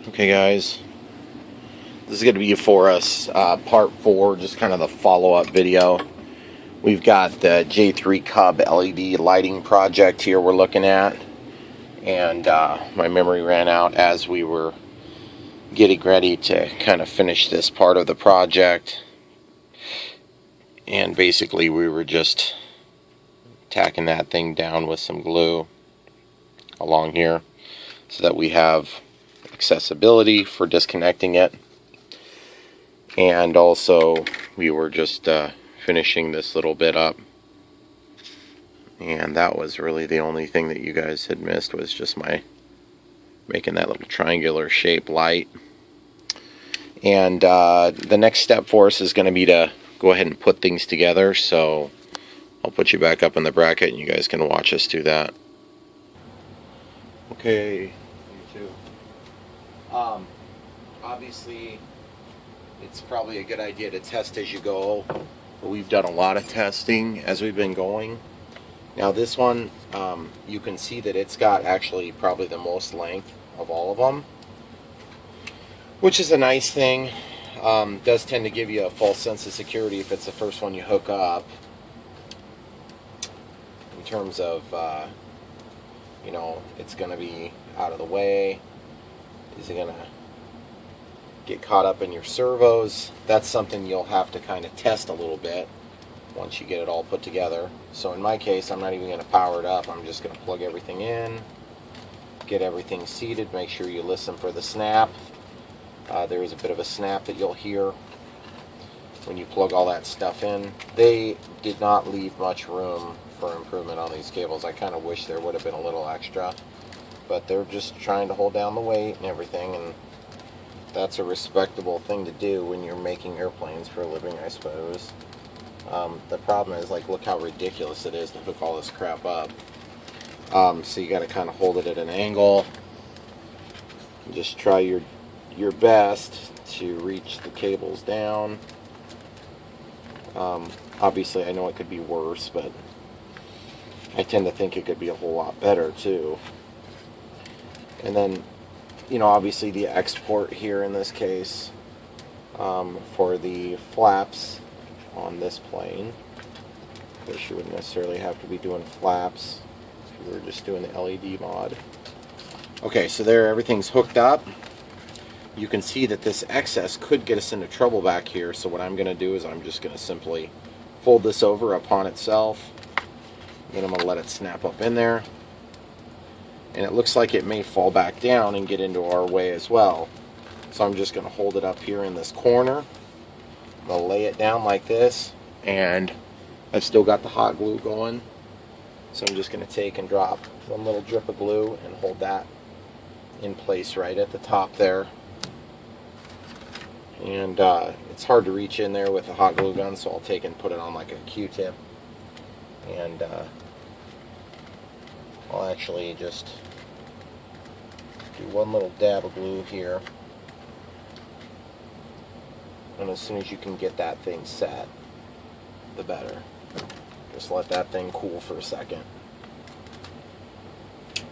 Okay guys, this is going to be for us part 4, just kind of the follow-up video. We've got the J-3 Cub LED lighting project here we're looking at, and my memory ran out as we were getting ready to kind of finish this part of the project, and basically we were just tacking that thing down with some glue along here so that we have accessibility for disconnecting it. And also we were just finishing this little bit up, and that was really the only thing that you guys had missed, was just my making that little triangular shape light. And the next step for us is going to be to go ahead and put things together, so I'll put you back up in the bracket and you guys can watch us do that. Okay, you too. Obviously it's probably a good idea to test as you go, but we've done a lot of testing as we've been going. Now this one, you can see that it's got actually probably the most length of all of them, which is a nice thing. Does tend to give you a false sense of security if it's the first one you hook up, in terms of you know, it's going to be out of the way. Is it going to get caught up in your servos? That's something you'll have to kind of test a little bit once you get it all put together. So in my case, I'm not even going to power it up. I'm just going to plug everything in, get everything seated, make sure you listen for the snap. There is a bit of a snap that you'll hear when you plug all that stuff in. They did not leave much room for improvement on these cables. I kind of wish there would have been a little extra, but they're just trying to hold down the weight and everything, and that's a respectable thing to do when you're making airplanes for a living, I suppose. The problem is, like, look how ridiculous it is to hook all this crap up. So you got to kind of hold it at an angle. Just try your best to reach the cables down. Obviously I know it could be worse, but I tend to think it could be a whole lot better too. And then, you know, obviously the export here in this case, for the flaps on this plane. Of course you wouldn't necessarily have to be doing flaps if you were just doing the LED mod. Okay, so there, everything's hooked up. You can see that this excess could get us into trouble back here, so what I'm going to do is I'm just going to simply fold this over upon itself. Then I'm going to let it snap up in there. And it looks like it may fall back down and get into our way as well. So I'm just going to hold it up here in this corner. I'm going to lay it down like this, and I've still got the hot glue going. So I'm just going to take and drop one little drip of glue and hold that in place right at the top there. And it's hard to reach in there with a hot glue gun, so I'll take and put it on like a Q-tip. And I'll actually just do one little dab of glue here. And as soon as you can get that thing set, the better. Just let that thing cool for a second.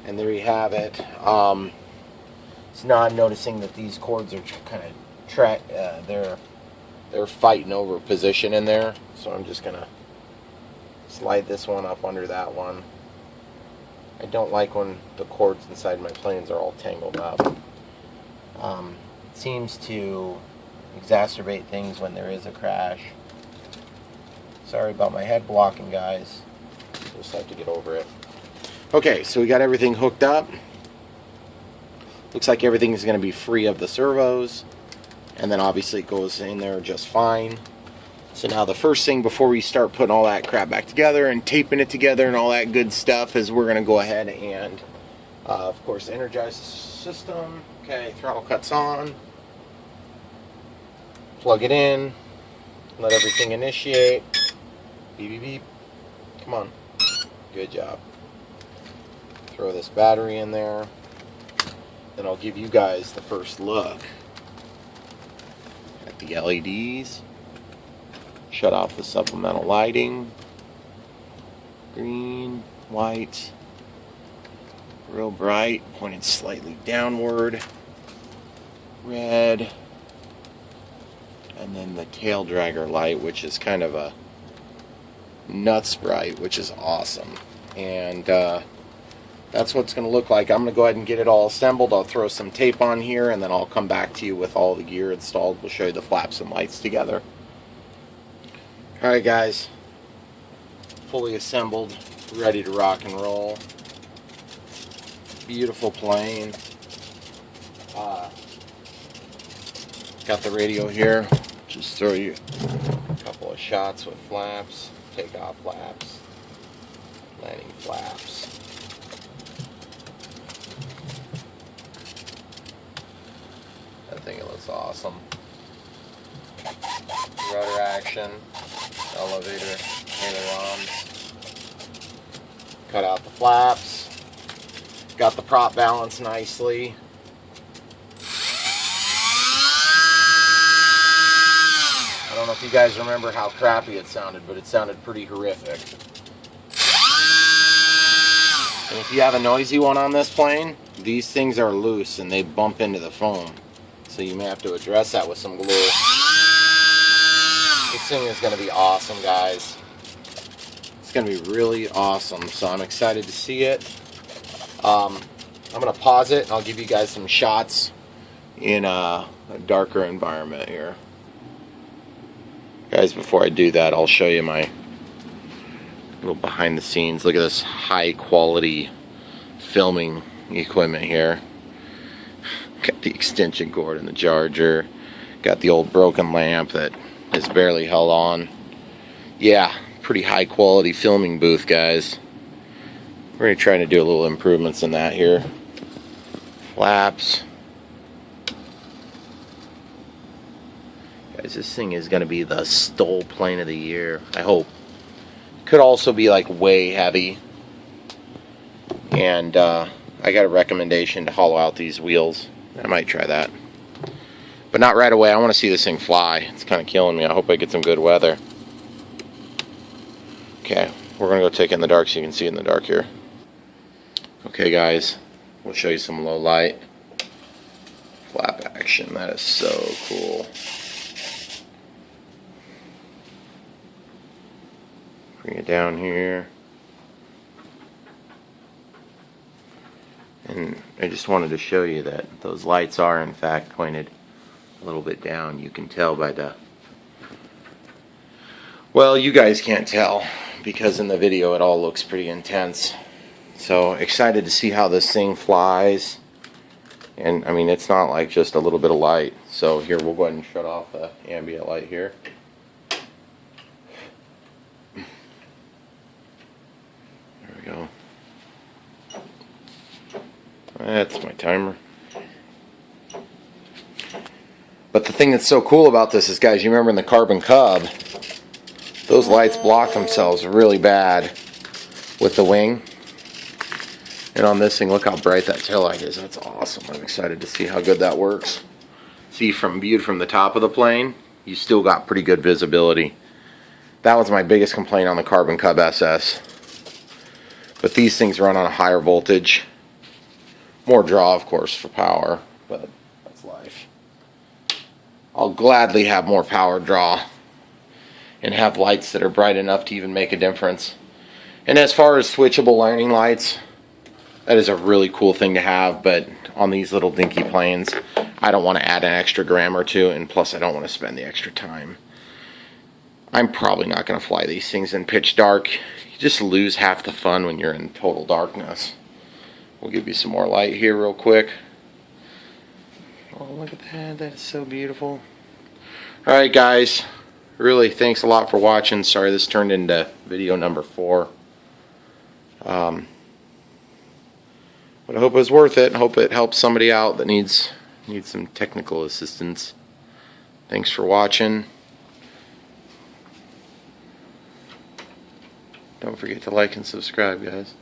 And there you have it. So now I'm noticing that these cords are kind of they're fighting over position in there. So I'm just gonna slide this one up under that one. I don't like when the cords inside my planes are all tangled up. It seems to exacerbate things when there is a crash. Sorry about my head blocking, guys. Just have to get over it. Okay, so we got everything hooked up. Looks like everything is going to be free of the servos. And then obviously it goes in there just fine. So now the first thing before we start putting all that crap back together and taping it together and all that good stuff is we're going to go ahead and, of course, energize the system. Okay, throttle cuts on. Plug it in. Let everything initiate. Beep, beep, beep. Come on. Good job. Throw this battery in there. Then I'll give you guys the first look at the LEDs. Shut off the supplemental lighting. Green, white, real bright, pointed slightly downward. red, and then the tail dragger light, which is kind of a nuts bright, which is awesome. And that's what it's going to look like. I'm going to go ahead and get it all assembled. I'll throw some tape on here, and then I'll come back to you with all the gear installed. We'll show you the flaps and lights together. Alright guys, fully assembled, ready to rock and roll. Beautiful plane. Got the radio here. Just throw you a couple of shots with flaps, takeoff flaps, landing flaps. I think it looks awesome. Rudder action, elevator, ailerons. Cut out the flaps. Got the prop balanced nicely. I don't know if you guys remember how crappy it sounded, but it sounded pretty horrific. And if you have a noisy one on this plane, these things are loose and they bump into the foam. So you may have to address that with some glue. This thing is going to be awesome, guys. It's going to be really awesome, so I'm excited to see it. I'm going to pause it and I'll give you guys some shots in a darker environment here. Guys, before I do that, I'll show you my little behind the scenes. Look at this high quality filming equipment here. Got the extension cord and the charger. Got the old broken lamp that is barely held on. Yeah, pretty high quality filming booth, guys. We're going to try to do a little improvements in that here. Flaps. Guys, this thing is going to be the stole plane of the year, I hope. Could also be like way heavy. And I got a recommendation to hollow out these wheels. I might try that. But not right away. I want to see this thing fly. It's kind of killing me. I hope I get some good weather. Okay, we're going to go take it in the dark so you can see it in the dark here. Okay guys, we'll show you some low light. Flap action. That is so cool. Bring it down here. And I just wanted to show you that those lights are in fact pointed a little bit down. You can tell by the... Well, you guys can't tell because in the video it all looks pretty intense. So excited to see how this thing flies. And I mean, it's not like just a little bit of light. So here, we'll go ahead and shut off the ambient light here. There we go. That's my timer. But the thing that's so cool about this is, guys, you remember in the Carbon Cub, those lights block themselves really bad with the wing. And on this thing, look how bright that tail light is. That's awesome. I'm excited to see how good that works. See, viewed from the top of the plane, you still got pretty good visibility. That was my biggest complaint on the Carbon Cub SS. But these things run on a higher voltage. More draw, of course, for power, but that's life. I'll gladly have more power draw and have lights that are bright enough to even make a difference. And as far as switchable landing lights, that is a really cool thing to have, but on these little dinky planes, I don't want to add an extra gram or two, and plus I don't want to spend the extra time. I'm probably not going to fly these things in pitch dark. You just lose half the fun when you're in total darkness. We'll give you some more light here real quick. Oh, look at that. That is so beautiful. Alright guys, really thanks a lot for watching. Sorry this turned into video number 4. But I hope it was worth it. I hope it helps somebody out that needs some technical assistance. Thanks for watching. Don't forget to like and subscribe, guys.